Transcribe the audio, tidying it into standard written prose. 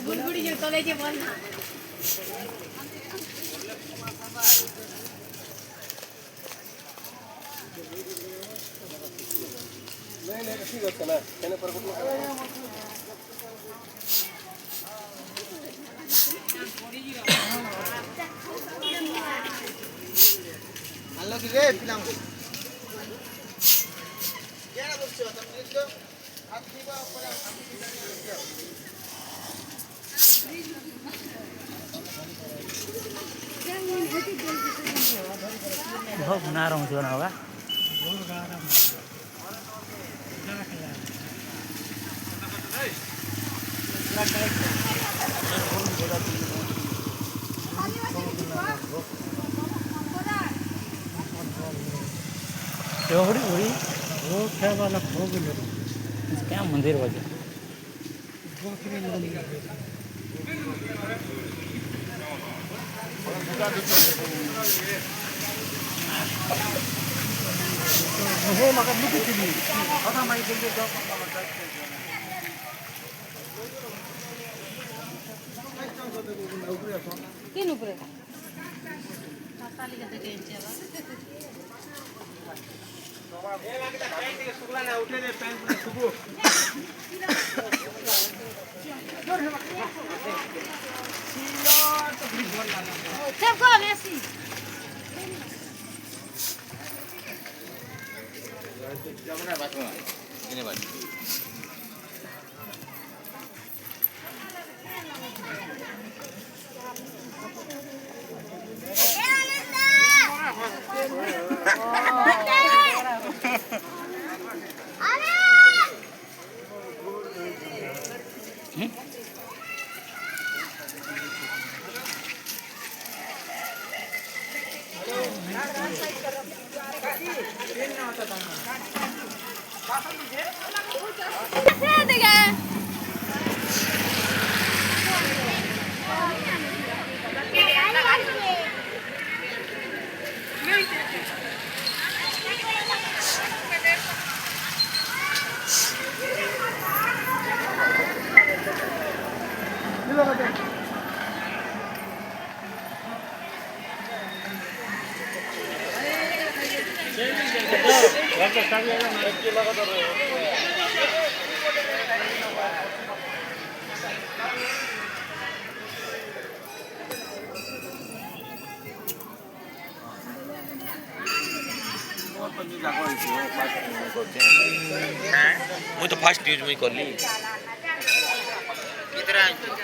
गुड़गुड़ी जो तले जे बोल नहीं ठीक है ना कहने पर हेलो कि रे पिलाम केना बसछो तुम देखो हाथ दीवा ऊपर बहुत बना रहा हूँ जो ना होगा वो क्या वाला क्या मंदिर वजह हो मगर मुझे चाहिए पता मैं देंगे जो किन ऊपर ताली का देखे चला ए लागता पैंट के सुगला ना उठे दे पैंट में सुबो सब को मेसी जमुना बातमा इने बात ମୁଁ ତ ଫାଷ୍ଟ ୟୁଜ୍ ମୁଇଁ କଲି କେତେଟା